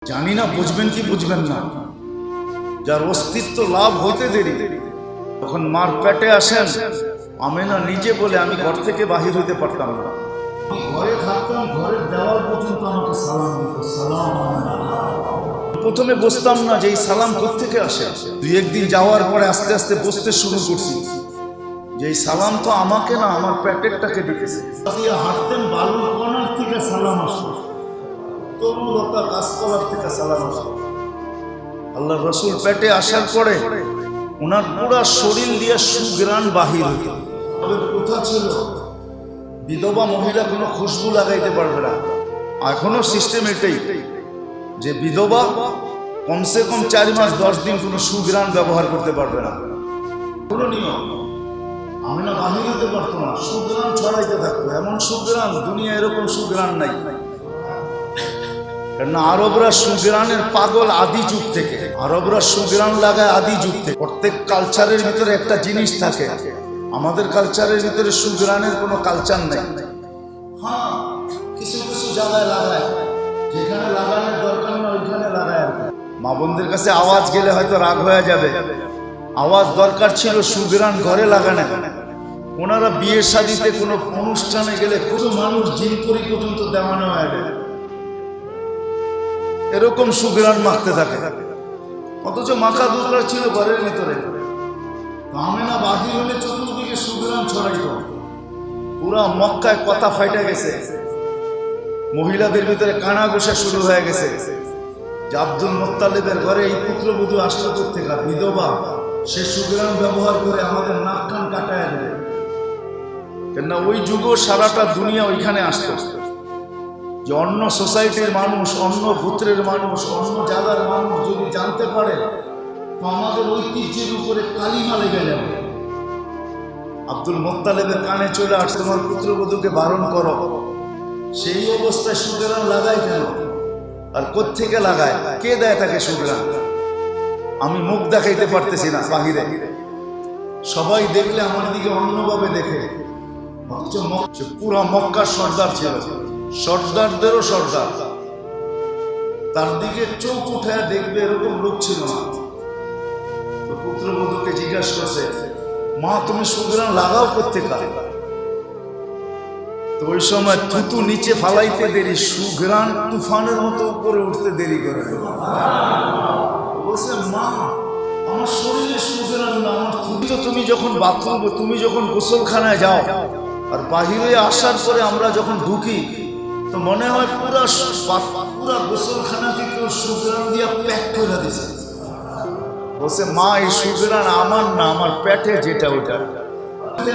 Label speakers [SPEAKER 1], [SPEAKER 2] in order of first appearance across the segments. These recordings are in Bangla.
[SPEAKER 1] জানি না বুঝবেন কি বুঝবেন না, যার অস্তিত্ব লাভ হইতে দেরি, তখন মার পেটে আসেন আমেনা নিজে বলে আমি ঘর থেকে বাহির হইতে পারতাম না। ঘরে থাকতাম, ঘরের দেওয়াল পর্যন্ত আমাকে সালাম দিত। সালাম প্রথমে বুঝতাম না যে এই সালাম কোত্থেকে আসে। দুই একদিন যাওয়ার পরে আস্তে আস্তে বুঝতে শুরু করছি যে এই সালাম তো আমাকে না, আমার পেটেরটাকে দিতেছে। হাঁটতেন বালুর কণার থেকে সালাম আসতো, তরুলতা গাছপালার থেকে সালাম আসতো। আল্লাহ রসুল পেটে আসার পরে ওনার পুরা শরীর দিয়ে সুঘ্রাণ বাহির হইত। কথা ছিল বিধবা মহিলা কোনো খুশবু লাগাইতে পারবে না। এখনো সিস্টেম এটাই যে বিধবা কমসে কম 4 মাস 10 দিন কোনো সুঘ্রাণ ব্যবহার করতে পারবে না, কোনো নিয়ম। আমি না বাহির হতে পারতো না, সুঘ্রাণ ছড়াইতে থাকতো। এমন সুঘ্রাণ, দুনিয়া এরকম সুঘ্রাণ নাই। কেননা আরবরা সুঘ্রাণের পাগল আদি যুগ থেকে। আরবরা সুঘ্রাণ লাগায় আদি যুগ থেকে। প্রত্যেক কালচারের ভিতরে একটা জিনিস থাকে, আমাদের কালচারের ভিতরে সুঘ্রাণের কোনো কালচার নাই। হ্যাঁ, কিছু কিছু জায়গায় লাগায়, যেখানে লাগানোর দরকার না ওইখানে লাগায়। মা বোনদের কাছে আওয়াজ গেলে হয়তো রাগ হয়ে যাবে, আওয়াজ দরকার ছিল সুঘ্রাণ ঘরে লাগানো। ওনারা বিয়ে শাদিতে কোনো অনুষ্ঠানে গেলে কোনো মানুষ জিনপুরি পর্যন্ত দেওয়ানো হয় না, এরকম সুঘ্রাণ মাখতে থাকে। অথচ মাখা দুধরা ছিল ঘরের ভিতরে। আমেনা বাহির হলে চতুর্দিকে সুঘ্রাণ ছড়াইত। পুরা মক্কায় কথা ফাইটা গেছে, মহিলাদের ভিতরে কানা গোসা শুরু হয়ে গেছে যে আব্দুল মুত্তালিবের ঘরে এই পুত্রবধূ আসলো কোত্থেকে, বিধবা, সে সুঘ্রাণ ব্যবহার করে আমাদের নাক কান কাটায় দেবে। কেননা ওই যুগও সারাটা দুনিয়া ওইখানে আসতো যে অন্য সোসাইটির মানুষ, অন্য গোত্রের মানুষ, অন্য জায়গার মানুষ যদি জানতে পারে তো আমাদের ঐতিহ্যের উপরে কালিমা লেগে যাবে। আব্দুল মুত্তালিবের কানে চলে আসছে তোমার পুত্রবধূকে বারণ করো। সেই অবস্থায় সুঘ্রাণ লাগায় কেন? আর কোত্থেকে লাগায়? কে দেয় তাকে সুঘ্রাণ? আমি মুখ দেখাইতে পারতেছি না বাহিরে, সবাই দেখলে আমার দিকে অন্যভাবে দেখে। পুরা মক্কার সর্দার ছিল, সর্দারদেরও সর্দার, তার দিকে চোখ উঠায় দেখবে এরকম লোক ছিল না। তো পুত্রবধূকে জিজ্ঞাসা করছে, মা তুমি সুঘ্রাণ লাগাও কোত্থেকে? তো ওই সময় থুতু নিচে ফালাইতে দেরি, সুঘ্রাণ তুফানের মতো উপরে উঠতে দেরি করে। বলছে মা আমার শরীরে সুঘ্রাণ না, আমার থুতু। তুমি যখন বাথরুম, তুমি যখন গোসলখানায় যাও আর বাহিরে আসার পরে আমরা যখন ঢুকি তো মনে হয় পুরা গোসলখানাকে কেউ সুঘ্রাণ দিয়া প্যাক করে দিছে। বলছে মা এই সুঘ্রাণ আমার না, আমার পেটে যেটা ওটা।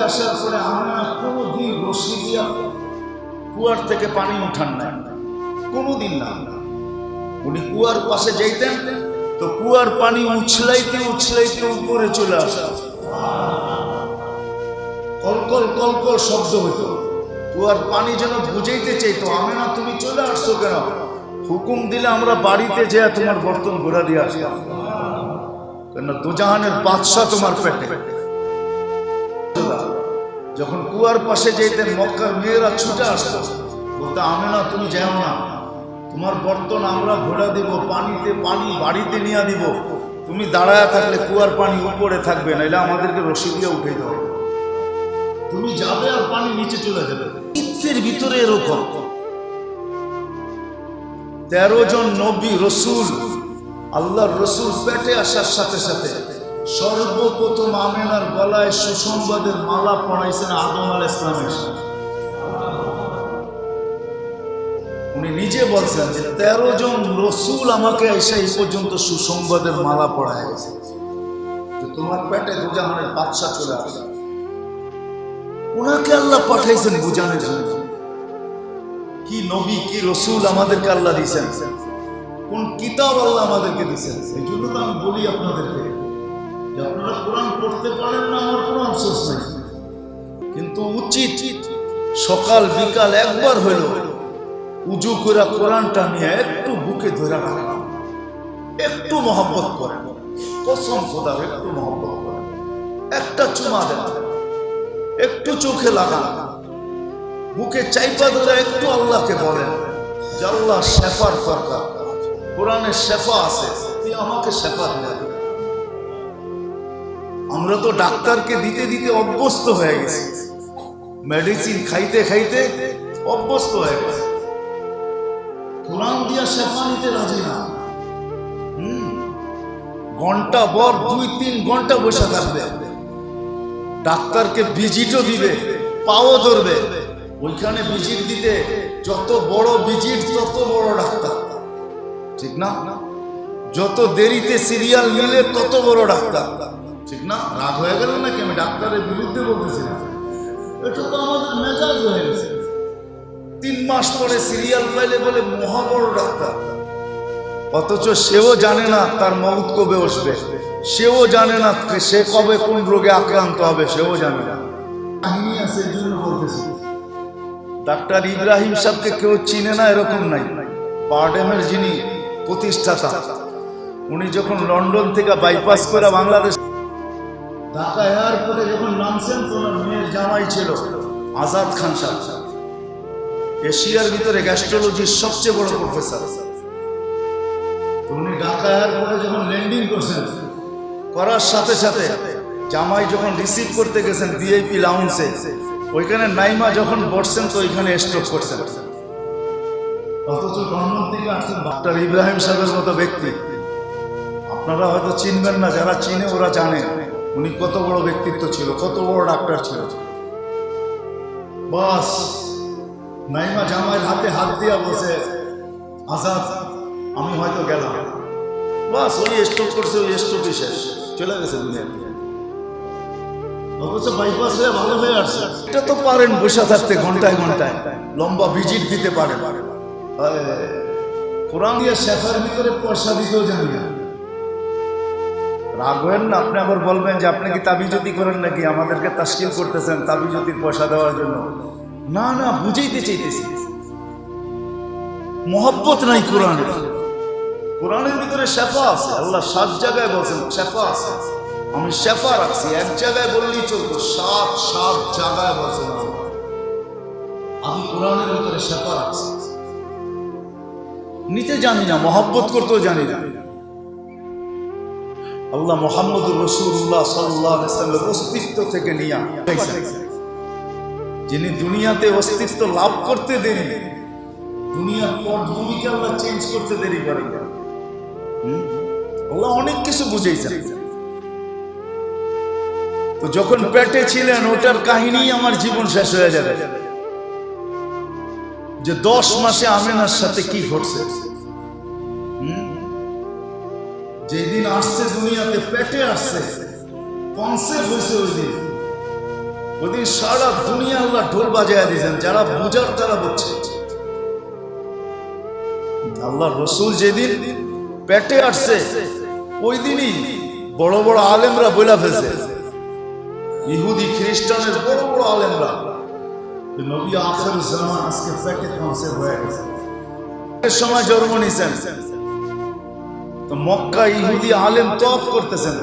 [SPEAKER 1] আসার পরে আমরা কোনোদিন রশি দিয়া কুয়ার থেকে পানি উঠান না, কোনোদিন না। উনি কুয়ার পাশে যাইতেন তো কুয়ার পানি উছলাইতে উছলাইতে উপরে চলে আসে, কলকল কলকল শব্দ হইতো। কুয়ার পানি যেন বুঝাইতে চাইতো, আমেনা তুমি চলে আসছো কেন? হুকুম দিলে আমরা বাড়িতে যেয়ে তোমার বর্তন ঘোরা দিয়ে আসতাম, কেন দুজাহানের বাদশা তোমার পেটে। যখন কুয়ার পাশে যেতেন মক্কার মেয়েরা ছুটে আসতো, বলতে আমেনা তুমি যাও না, তোমার বর্তন আমরা ঘোরা দিব, পানিতে পানি বাড়িতে নিয়ে দিব, তুমি দাঁড়ায় থাকলে কুয়ার পানি উপরে থাকবে, নাইলে আমাদেরকে রশি দিয়ে উঠে দেবে। তুমি যাবে আর পানি নিচে চলে যাবে। ইচ্ছের ভিতরে এরকম 13 জন নবী রসুল, আল্লাহর রসুল পেটে আসার সাথে সাথে সর্বপ্রথম আমেনার গলায় সুসংবাদের মালা পড়াইছেন আদম আলাইহিস সালামের। উনি নিজে বলছেন যে 13 জন রসুল আমাকে এসে এই পর্যন্ত সুসংবাদের মালা পড়ায় গেছে যে তোমার পেটে দুজাহানের বাদশা চলে আসে। ওনাকে আল্লাহ পাঠাইছেন বুঝানোর জন্য। কি নবী, কি রসুল আমাদেরকে আল্লাহ দিয়েছেন, কোন কিতাব আল্লাহ আমাদেরকে দিয়েছেন। এই জন্য তো আমি বলি আপনাদেরকে যে আপনারা কোরআন পড়তে পারেন না, আমার কোনো আফসোস নেই, কিন্তু উচিত সকাল বিকাল একবার হইল উজু করে কোরআনটা নিয়ে একটু বুকে ধরে রাখা, একটু মহব্বত করেন, কসম খোদার একটু মহব্বত করেন, একটা চুমা দেন, একটু চোখে লাগান, বুকে চাইপা ধরে একটু আল্লাহকে বলেন যে আল্লাহ শেফার দরকার, কোরআনে শেফা আছে, তুই আমাকে শেফা দিলা। আমরা তো ডাক্তারকে দিতে দিতে অভ্যস্ত হয়ে গেছি, মেডিসিন খাইতে খাইতে অভ্যস্ত হয়ে গেছে। কোরআন দিয়া শেফা নিতে রাজি না। ঘন্টা ভর 2-3 ঘন্টা বসে থাকবে, ডাক্তারকে ভিজিটও দিবে, পাও ধরবে। ওইখানে ভিজিট দিতে যত বড় ভিজিট তত বড় ডাক্তার, ঠিক না? যত দেরিতে সিরিয়াল নিলে তত বড় ডাক্তার, ঠিক না? রাগ হয়ে গেল নাকি? আমি ডাক্তারের বিরুদ্ধে বলতেছি না, এটা তো আমাদের মেজাজ হয়ে গেছে। 3 মাস পরে সিরিয়াল পাইলে বলে মহা বড় ডাক্তার, অথচ সেও জানে না তার মউত কবে আসবে, সেও জানে না সে কবে কোন রোগে আক্রান্ত হবে, সেও জানে না। কাহিনী আছে, এই জন্য বলতেছি। ডাক্তার ইব্রাহিম সাহেবকে কেউ চিনে না এরকম নাই। বারডেমের যিনি প্রতিষ্ঠাতা, উনি যখন লন্ডন থেকে বাইপাস করে বাংলাদেশ ঢাকা এয়ারপোর্টে যখন নামছেন, ওনার মেয়ের জামাই ছিল আজাদ খান সাহেব, এশিয়ার ভিতরে গ্যাস্ট্রোলজির সবচেয়ে বড় প্রফেসর। উনি ঢাকা এয়ারপোর্টে যখন ল্যান্ডিং করছেন, করার সাথে সাথে জামাই যখন রিসিভ করতে গেছেন ভিআইপি লাউঞ্জে, ওইখানে নাইমা যখন বসছেন তো ওইখানে স্ট্রোক করছেন। অথচ লন্ডন থেকে আসছেন ডাক্তার ইব্রাহিম সাহেবের মতো ব্যক্তি। আপনারা হয়তো চিনবেন না, যারা চিনে ওরা জানে উনি কত বড় ব্যক্তিত্ব ছিল, কত বড় ডাক্তার ছিল। বাস নাইমা জামাইয়ের হাতে হাত দিয়া বসে, আজাদ আমি হয়তো গেলাম। বাস উনি স্ট্রোক করছে, ওই স্ট্রোকই শেষ, চলে গেছে দুনিয়া। অথচ বাইপাস হয়ে ভালো হয়ে আসছে। এটা তো পারেন বসে থাকতে ঘন্টায় ঘন্টায়, লম্বা ভিজিট দিতে পারেন। কোরআন দিয়ে শেফার ভিতরে পয়সা দিতেও জানি না। রাগ হবেন না, আপনি আবার বলবেন যে আপনি কি তাবিজতি করেন নাকি, আমাদেরকে তাশকিল করতেছেন তাবিজতির পয়সা দেওয়ার জন্য। না না, বুঝাইতে চাইতেছি, মহব্বত নাই কোরআনের। কোরআনের ভিতরে শেফা আছে, আল্লাহ 7 জায়গায় বলছেন শেফা আছে। আমি শেফা রাখছি, এক জায়গায় বললেই চলতো, 7 জায়গায় বলছেন আমি কোরআনের ভিতরে শেফা রাখছি। নিতে জানি না, মহব্বত করতেও জানি না। আল্লাহ মুহাম্মদুর রাসূলুল্লাহ সাল্লাল্লাহু আলাইহি ওয়াসাল্লামের অস্তিত্ব থেকে নিয়ে যিনি দুনিয়াতে অস্তিত্ব লাভ করতে দেরি, দুনিয়ার পটভূমিকে আল্লাহ চেঞ্জ করতে দেরি করেন। আল্লাহ অনেক কিছু বুঝাইছেন। তো যখন পেটে ছিলেন ওটার কাহিনী আমার জীবন শেষ হয়ে যাবে, যে 10 মাসে আমেনার সাথে কি ঘটছে। যেদিন আসছে দুনিয়াতে, পেটে আসছে, কনসেপ্ট হয়েছে ওই দিন সারা দুনিয়া আল্লাহ ঢোল বাজায় দিয়েছেন। যারা বুঝার তারা বুঝছে। আল্লাহ রসুল যেদিন পেটে আসছে ওই দিনই বড় বড় আলেমরা বইলা ফেলছে, ইহুদি খ্রিস্টানের বড় বড় আলেমরা, নবী আখির জামান আজকে পেটে কনসেপ্ট হয়ে গেছে। এর সময় জন্ম নিয়েছেন, তো মক্কা ইহুদি আলেম তওয়াফ করতেছেন,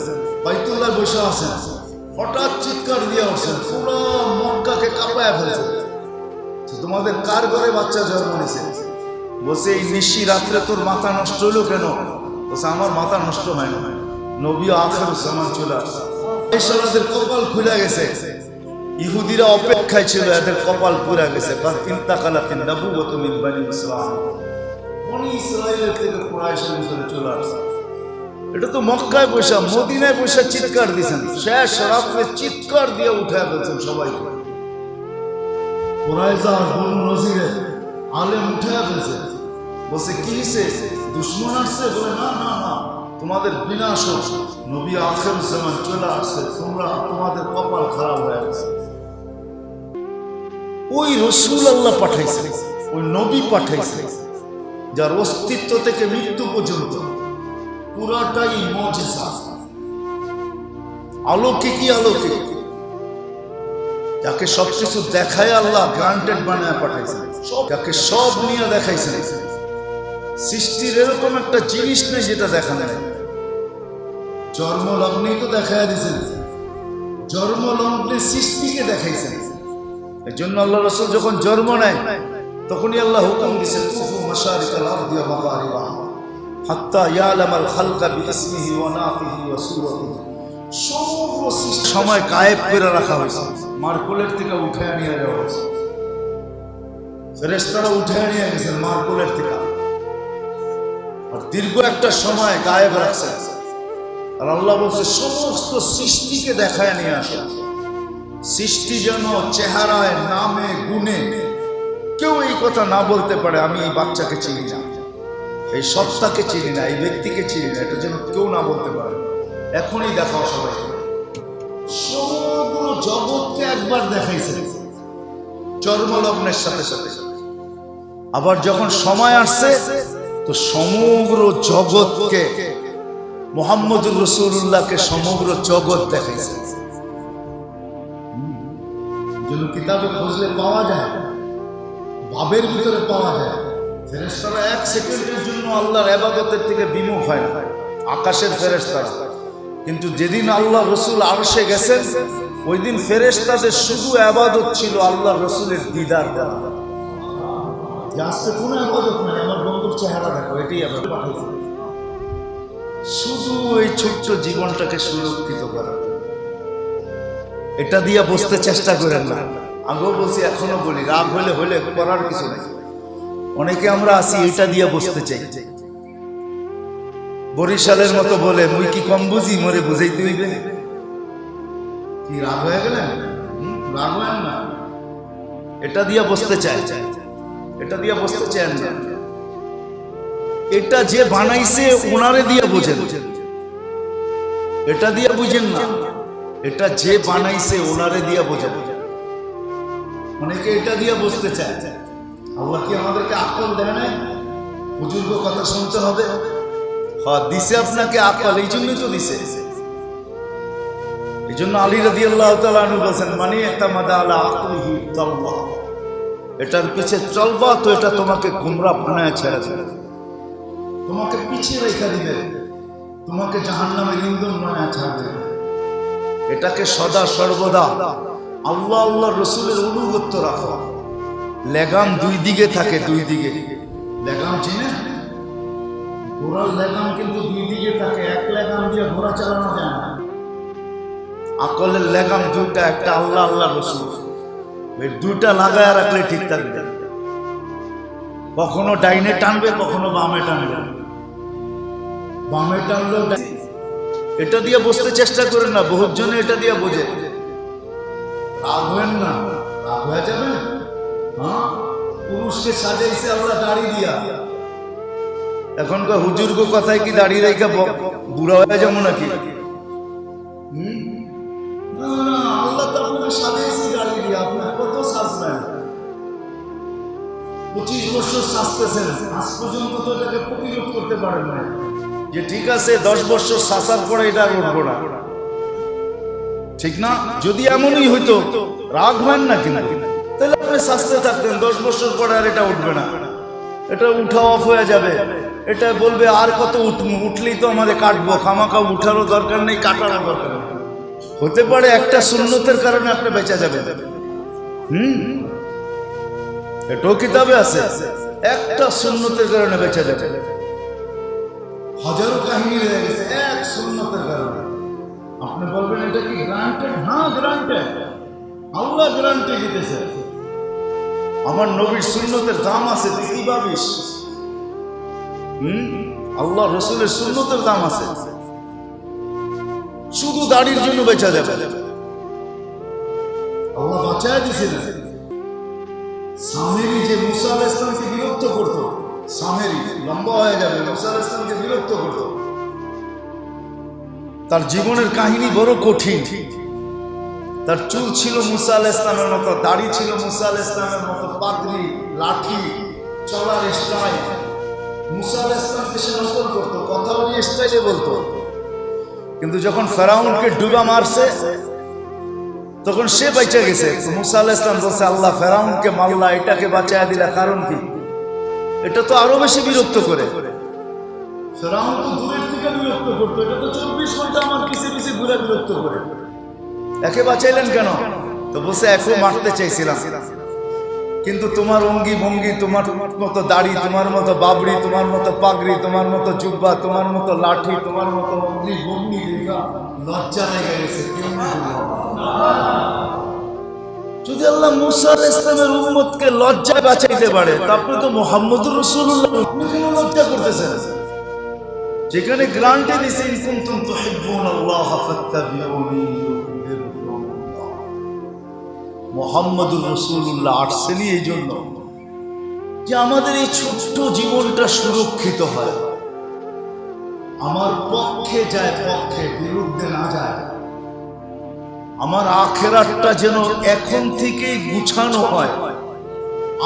[SPEAKER 1] বাইতুল্লাহ বসে আছেন, হঠাৎ চিৎকার দিয়ে উঠছেন, পুরো মক্কাকে কাঁপায় ফেলছে। তোমাদের কার ঘরে বাচ্চা জন্ম নিয়েছে? বলছে এই নিশি রাত্রে তোর মাথা নষ্ট হলো কেন? বলছে আমার মাথা নষ্ট হয় না, নবী আখির জামান চলে আসছে। এই সালাদের কপাল খুলে গেছে। ইহুদিরা অপেক্ষায় ছিল, এদের কপাল পুরা গেছে। ইন্তাকালাতিন নবুওয়াতু মিন বানি ইসরাঈল, বনি ইসরাঈলের থেকে কুরাইশের ভিতরে চলে আসছে। এটা তো মক্কায় বসে, মদিনায় বসে চিৎকার দিয়েছেন, শেষ রাত্রে চিৎকার দিয়ে উঠে ফেলছেন সবাইকে। কুরাইশা বনু নজিরের আলেম উঠে ফেলছে, বলছে কি হয়েছে, দুশমন আসছে? বলে না না না, তোমাদের বিনাশ, নবী আখির জামান চলে আসছে, তোমরা তোমাদের কপাল খারাপ হয়ে গেছে। ওই রসুল আল্লাহ পাঠাইছে, ওই নবী পাঠাইছে, যার অস্তিত্ব থেকে মৃত্যু পর্যন্ত পুরাটাই মুজিজা, অলৌকিকই অলৌকিক, যাকে সবকিছু দেখায় আল্লাহ গ্রান্টেড বানায় পাঠাইছেন, যাকে সব নিয়ে দেখাইছেন। সৃষ্টির এরকম একটা জিনিস নেই যেটা দেখা নেই। জন্মলগ্নেই তো দেখায় দিয়েছেন, জন্মলগ্নে সৃষ্টিকে দেখাইছেন। এই জন্য আল্লাহ রাসূল যখন জন্ম নেয় তখনই আল্লাহ হুকুম দিয়েছেন, তুফু মাশারিকাল আরদি ওয়া মাগারিবাহা, হাত্তা ইয়ালামাল খালকা বিইসমিহি ওয়া নাফিহি ওয়া সূরাতিহি। সময় গায়েব করে রাখা হয়েছে, মার কোলের থেকে উঠে নিয়ে যাওয়া হয়েছে। ফেরেশতারা উঠে নিয়ে গেছেন মার কোলের থেকে, আর দীর্ঘ একটা সময় গায়েব রাখছে। আর আল্লাহ বলছে সমস্ত সৃষ্টিকে দেখায় নিয়ে আসে। সৃষ্টি যেন চেহারায়, নামে, গুণে কেউ এই কথা না বলতে পারে আমি এই বাচ্চাকে চিনি না, এই সত্তাকে চিনি না, এই ব্যক্তিকে চিনি না, এটা যেন কেউ না বলতে পারে। এখনই দেখাও সবাই, সমগ্র জগৎকে একবার দেখাইছে চর্মলগ্নের সাথে সাথে। আবার যখন সময় আসছে তো সমগ্র জগৎকে, মুহাম্মদুর রাসূলুল্লাহকে সমগ্র জগৎ দেখাইছে। যেন কিতাবে খুঁজলে পাওয়া যায়, ভাবের ভিতরে পাওয়া যায়। ফেরেশতারা এক সেকেন্ডের জন্য আল্লাহর ইবাদতের থেকে বিমুখ হয় না, আকাশের ফেরেশতারা। কিন্তু যেদিন আল্লাহ রসুল আরশে গেছেন ওই দিন ফেরেশতাদের শুধু ইবাদত ছিল আল্লাহ রসুলের দিদার করা। আজকে কোনো ইবাদত নাই, আমার বন্ধুর চেহারা দেখো, এটাই আবার পাঠাইছে শুধু ওই ছোট্ট জীবনটাকে সুরক্ষিত করার। এটা দিয়ে বসতে চেষ্টা করেন না। আগেও বলছি, এখনো বলি, রাগ হলে হলে করার কিছু নাই। অনেকে আমরা আসি এটা দিয়ে বসতে চাই। বরিশালের মতো বলে মুই কি কম বুঝি, মরে বুঝাইতে হইবে। কি রাগ হয়ে গেলেন? রাগ হয় না, এটা দিয়ে বসতে চাই, এটা দিয়ে বসতে চান না। এটা যে বানাইছে ওনারে দিয়ে বুঝেন, এটা দিয়ে বুঝেন না, এটা যে বানাইছে ওনারে দিয়ে বুঝেন। অনেকে এটা দিয়ে বসতে চায়। আল্লাহ কি আমাদেরকে আকল দেয় নাই? হুজুর কথা শুনতে হবে। হ্যাঁ দিছে আপনাকে আকল, এই জন্যই তো দিছে। এই জন্য আলী রাদিয়াল্লাহু তাআলা আনহু বলেন, মানে ইতামাদা আলা আকলিহি তাল্লাহ, এটার পিছে চলবা তো এটা তোমাকে গুমরা বানায় ছেড়ে দেবে, তোমাকে পিছিয়ে রেখে দিবে, তোমাকে জাহান্নামের ইন্ধন বানায় ছেড়ে দেবে। এটাকে সদা সর্বদা আল্লাহ আল্লাহ রসুলের অনুগত্য রাখো। লেগাম দুই দিকে থাকে, দুই দিকে লেগাম চিনে? ঘোড়ার লেগাম কিন্তু দুই দিকে থাকে, এক লেগাম দিয়ে ঘোড়া চালানো যায় না। আকলের লেগাম দুইটা, একটা আল্লাহ আল্লাহ রসুল, এই দুইটা লাগায় রাখলে ঠিক থাকবে। কখনো ডাইনে টানবে, কখনো বামে টানবে। বামে টানলেও এটা দিয়ে বসতে চেষ্টা করেন না, বহুত জনে এটা দিয়ে বোঝে। রাগ হবেন না, রাগ হয়ে যাবে। হ্যাঁ, পুরুষকে সাজাইছে আল্লাহ দাড়ি দিয়া। এখনকার হুজুর্গ কথায় কি দাড়ি রেখা বুড়া হয়ে যাবো নাকি? না না, আল্লাহ তো আপনাকে সাজাইছে দাড়ি দিয়া, আপনার কত সাজবেন? 25 বছর সাজতেছেন, আজ পর্যন্ত তো এটাকে প্রতিরোধ করতে পারেন না। যে ঠিক আছে 10 বছর সাজার পরে এটা আর উঠবো না, ঠিক না? যদি এমনই হইতো, রাগ হয় না কিন্তু, তাহলে আপনি সাজতে থাকতেন, 10 বছর পরে আর এটা উঠবে না, এটা উঠা অফ হয়ে যাবে। এটা বলবে আর কত উঠবো, উঠলেই তো আমাদের কাটবো, খামাখা উঠারও দরকার নেই, কাটারও দরকার নেই। হতে পারে একটা সুন্নতের কারণে আপনি বেঁচে যাবেন। এটাও কিতাবে আছে, একটা সুন্নতের কারণে বেঁচে যাবে। হাজারো কাহিনী রয়ে গেছে এক সুন্নতের কারণে। আপনি বলবেন এটা কি গ্রান্টেড? হ্যাঁ গ্রান্টেড, আল্লাহ গ্রান্টেড দিতেছে। আমার নবীর সুন্নতের দাম আছে, তুই কি ভাবিস? আল্লাহ রসুলের সুন্নতের দাম আছে। শুধু দাড়ির জন্য বেঁচে যাবে, আল্লাহ বাঁচায় দিয়েছিলেন। সামেরি যে মুসা আলাইহিস সালামকে বিরক্ত করত, সামেরি লম্বা হয়ে যাবে, মুসা আলাইহিস সালামকে বিরক্ত করত। তার জীবনের কাহিনী বড় কঠিন। তার চুল ছিল মুসা আলাইহিস সালামের মতো, দাড়ি ছিল মুসা আলাইহিস সালামের মতো, পাগড়ি, লাঠি, চলার স্টাইল মুসা আলাইহিস সালামকে সে নকল করতো, কথা ওই স্টাইলে বলতো। কিন্তু যখন ফেরাউনকে ডুবা মারছে তখন সে বেঁচে গেছে। মুসা আলাইহিস সালাম বলছে, আল্লাহ ফেরাউনকে মারলা, এটাকে বাঁচায় দিলা, কারণ কি? এটা তো আরো বেশি বিরক্ত করে। ফেরাউন তো দূরের থেকে বিরক্ত করতো, এটা তো 24 ঘন্টা আমার পিছে পিছে ঘুরে বিরক্ত করে। একে বাঁচাইলেন কেন? তো বলছে একে মারতে চাইছিলাম। কিন্তু তোমার অঙ্গি ভঙ্গি, তোমার মতো দাড়ি, তোমার মতো বাবরি, তোমার মতো পাগড়ি, তোমার মতো জুব্বা, তোমার মতো লাঠি, তোমার মতো অঙ্গি ভঙ্গি দেখা লজ্জা লেগে গেছে। যদি আল্লাহ মুসা আলাইহিস সালামের উম্মতকে লজ্জায় বাঁচাইতে পারে, তারপরে তো মুহাম্মদুর রাসূলুল্লাহ, আপনি কেন লজ্জা করতেছেন? যেখানে গ্রান্টে দিয়েছে ইন কুনতুম তুহিব্বুনাল্লাহ ফাত্তাবিউনি ইউহিব্বুকুমুল্লাহ। মুহাম্মদুর রাসূলুল্লাহ আসছেনই এই জন্য যে আমাদের এই ছোট্ট জীবনটা সুরক্ষিত হয়, আমার পক্ষে যায়, পক্ষে বিরুদ্ধে না যায়। আমার আখিরাতটা যেন এখন থেকেই গুছানো হয়,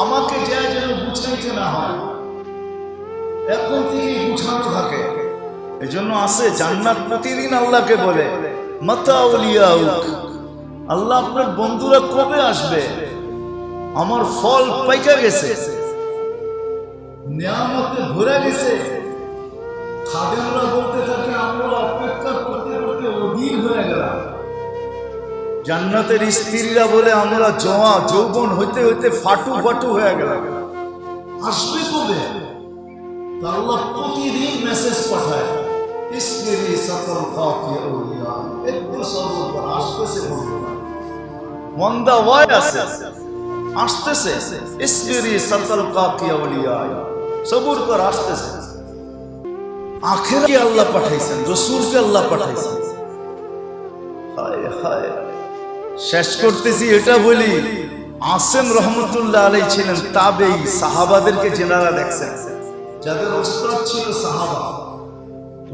[SPEAKER 1] আমাকে যায় যেন গুছাইতে না হয়, এখন থেকেই গুছানো থাকে। এজন্য আছে জান্নাত প্রতিদিন আল্লাহকে বলে মাতা উলিয়াউক, আল্লাহ আপনার বন্ধুরা কবে আসবে? আমার ফল পাইকা গেছে, নিয়ামতে ভরে গেছে। খাদেমরা বলতে থাকে আমরা অপেক্ষা করতে করতে অধীর হয়ে গেলাম। জান্নাতের স্ত্রীরা বলে আমরা জওয়া যৌবন হইতে হইতে ফাটু ফাটু হয়ে গেলাম, আসবে কবে? আল্লাহ প্রতিদিন মেসেজ পাঠায়, ইসমিরি সাতাল কাফিয়া উলিয়া, একটু সবর কর, আসতেছে মন্দা ওয়াই আছে, আসতেছে। ইসমিরি সাতাল কাফিয়া উলিয়া, সবর কর, আসতেছে। আখিরাতে আল্লাহ পাঠাইছেন, রাসূলকে আল্লাহ পাঠাইছেন। হায় হায়, শেষ করতেছি এটা বলি, আসেম রহমতুল্লাহ আলাইহি ছিলেন তাবেঈ, সাহাবাদেরকে জেনারা দেখছেন, যাদের ওস্তাদ ছিল সাহাবা।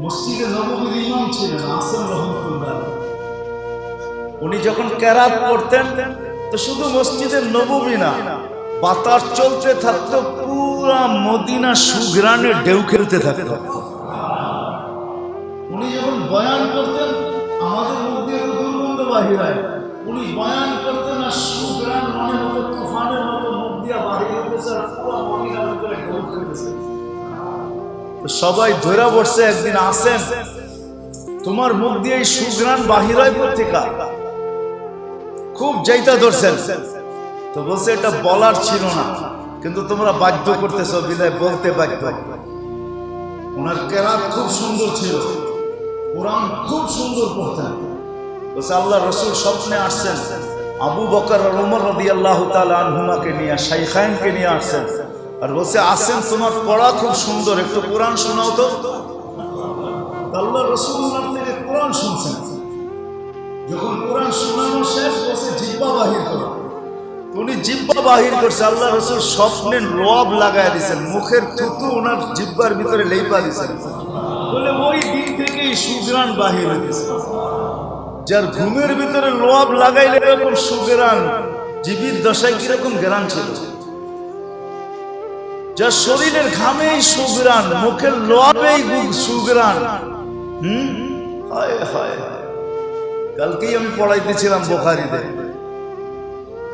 [SPEAKER 1] মসজিদে নববীর ইমাম ছিলেন আসেম রহমতুল্লাহ। উনি যখন কেরাত পড়তেন তো শুধু মসজিদে নববী না, বাতাস চলতে থাকতো, পুরা মদিনা সুঘ্রাণে ঢেউ খেলতে থাকতো। উনি যখন বয়ান করতেন, আমাদের মধ্যে দুর্গন্ধ বাহির হয়, উনি বয়ান করতেন আর সুঘ্রাণ মনে হতো তুফানের মতো মুখ দিয়া বাহির হতেছে, আর পুরো মদিনার ভিতরে ঢেউ খেলতেছে। সবাই ধরা পড়ছে, একদিন আসেন তোমার মুখ দিয়ে এই সুঘ্রাণ বাহির হয় পত্রিকা, খুব যাইতা ধরছেন। তো বলছে এটা বলার ছিল না, কিন্তু তোমরা বাধ্য করতেছো বিদায় বলতে বাধ্য। ওনার কেরাত খুব সুন্দর ছিল, কোরআন খুব সুন্দর পড়তেন। বলছে আল্লাহ রাসূল স্বপ্নে আসছেন, আবু বকর আর ওমর রাদিয়াল্লাহু তাআলা আনহুমাকে নিয়ে, শাইখাইনকে নিয়ে আসছেন, আর বলছে আসেন তোমার পড়া খুব সুন্দর, একটু কোরআন শোনাও তো। আল্লাহ রাসূল ওনার থেকে কোরআন শুনছেন। যখন কোরআন শোনানো শেষ, বলছে জিহ্বা বাহির করো। উনি জিহ্বা বাহির করছে, আল্লাহ রাসূল স্বপ্নে রব লাগায় দিয়েছেন, মুখের থুতু ওনার জিহ্বার ভিতরে লেপা দিয়েছেন। বলে ওই দিন থেকেই সুঘ্রাণ বাহির হয়েছে। যার ঘুমের ভিতরে লোয়াব লাগাইলে এরকম সুঘ্রাণ, জীবিত দশায় কিরকম ঘ্রাণ ছিল। যার শরীরের ঘামেই সুঘ্রাণ, মুখের লোয়াবেই সুঘ্রাণ। হায় হায়, কালকেই আমি পড়াইতেছিলাম বুখারীতে,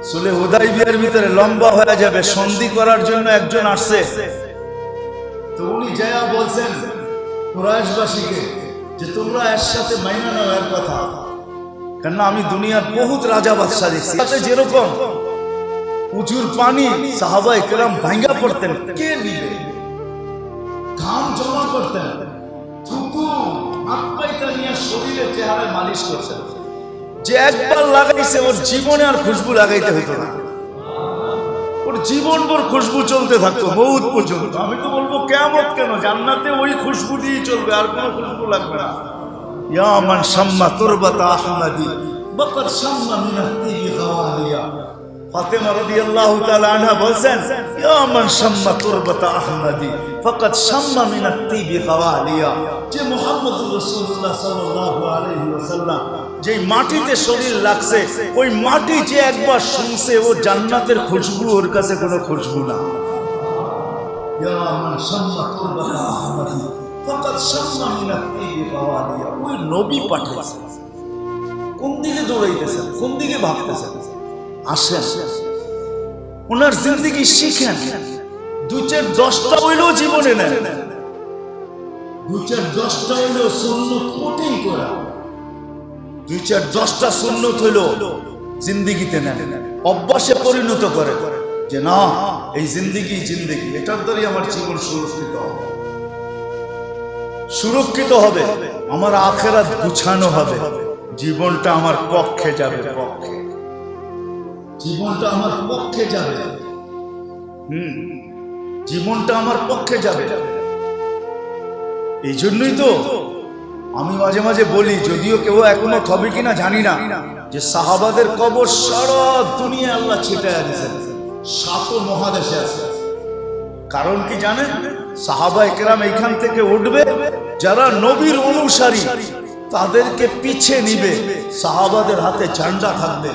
[SPEAKER 1] সুলে হুদাইবিয়ার ভিতরে লম্বা হয়ে যাবে, সন্ধি করার জন্য একজন আসছে। তো উনি যায়া বলছেন কুরাইশবাসীকে যে তোমরা এর সাথে মাইনা নাও এর কথা, কেননা আমি দুনিয়ার বহুত রাজা বাদশাহ দেখছি, তাতে যেরকম উঁচুর পানি সাহাবায়ে কেরাম ভাঙ্গা পড়তেন, কে নিবে? ঘাম জমা করতেন, থুতু হাত পাইটা নিয়ে শরীরে চেহারায় মালিশ করতেন। যে একবার লাগাইছে ওর জীবনে আর খুশবু লাগাইতে হতো না, ওর জীবন ভর খুশবু চলতে থাকতো মৌত পর্যন্ত। আমি তো বলবো কিয়ামত কেন, জান্নাতে ওই খুশবু দিয়েই চলবে, আর কোনো খুশবু লাগবে না। ইয়া মান শাম্মা তুরবাতা আহমদি বাকার শাম্মা মিনাত তিবি গাওয়ালিয়া। ফাতেমা রাদিয়াল্লাহু তাআলা আনহা বলেন, ইয়া মান শাম্মা তুরবাতা আহমদি ফাকাদ শাম্মা মিনাত তিবি গাওয়ালিয়া। যে মুহাম্মদুর রাসূলুল্লাহ সাল্লাল্লাহু আলাইহি ওয়াসাল্লাম যে মাটিতে শরীর লাগছে, ওই মাটি যে একবার শুনছে, ও জান্নাতের খুশবু ওর কাছে কোনো খুশবু না। ইয়া মান শাম্মা তুরবাতা আহমদি ফাকাদ শাম্মা মিনাত তিবি গাওয়ালিয়া। ওই নবী পাঠাইছে, কোন দিকে দৌড়াইতেছেন, কোন দিকে ভাবতেছেন? আসেন ওনার জিন্দেগি শিখেন, 2-4-10টা হইলেও জীবনে নেন, 2-4-10টা হইলেও সুন্নত কোটেই করা, 2-4-10টা সুন্নত হইলেও জিন্দেগিতে নেন, অভ্যাসে পরিণত করে। যে না এই জিন্দেগি এটার দ্বারাই আমার জীবন সুরক্ষিত হবে, আমার আখিরাত গুছানো হবে, জীবনটা আমার পক্ষে যাবে, জীবনটা আমার পক্ষে যাবে, জীবনটা আমার পক্ষে যাবে। এই জন্যই তো আমি মাঝে মাঝে বলি, যদিও কেউ এখনো হবে কিনা জানি না, যে সাহাবাদের কবর সারা দুনিয়া আল্লাহ ছিটায় দিয়েছেন, 7 মহাদেশে আছে। কারণ কি জানেন? সাহাবায়ে কেরাম এইখান থেকে উঠবে, যারা নবীর অনুসারী তাদেরকে পিছে নিবে, সাহাবাদের হাতে ঝান্ডা থাকবে,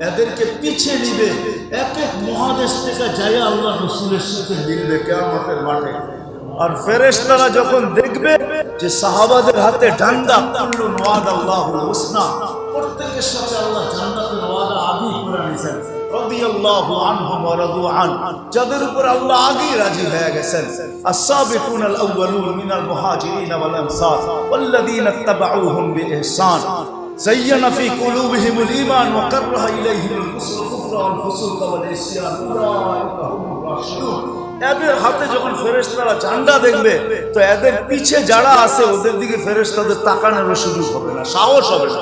[SPEAKER 1] এদেরকে পিছে নিবে, এক এক মহাদেশ থেকে যায় আল্লাহ রাসূলের সাথে মিলবে কিয়ামতের মাঠে। আর ফেরেশতারা যখন দেখবে যে সাহাবাদের হাতে ডান্ডা, কুল্লুন ওয়াদাল্লাহুল হুসনা, প্রত্যেকের সাথে আল্লাহ জান্নাতের ওয়াদা আগেই করে নিয়েছেন, রাদিয়াল্লাহু আনহুম ওয়া রাদু আন, যাদের উপর আল্লাহ আগেই রাজি হয়ে গেছেন। আস-সাবিকুনাল আউয়ালুন মিনাল মুহাজিরিন ওয়াল আনসার ওয়াল্লাযীনা ইত্তাবাউহুম বিইহসান যায়্যানা ফি কুলুবিহিমুল ঈমান ওয়া কাররাহা ইলাইহিমুল কুফরা ওয়াল ফুসুকা ওয়াল ইসয়ান উলাইকা হুমুর রাশিদুন। এদের হাতে যখন ফেরেশতারা ঝান্ডা দেখবে, তো এদের পিছে যারা আছে ওদের দিকে ফেরেশতাদের তাকানোর সুযোগ হবে না, সাহস হবে না।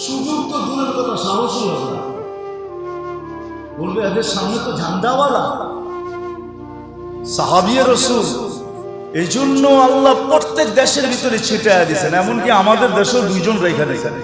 [SPEAKER 1] সুযোগ তো দূরের কথা, সাহসই হবে না। বলবে এদের সামনে তো ঝান্ডাওয়ালা সাহাবিয়ে রাসূল। এই জন্য আল্লাহ প্রত্যেক দেশের ভিতরে ছিটায় দিয়েছেন, এমনকি আমাদের দেশেও 2 জন রেখে দিয়েছেন।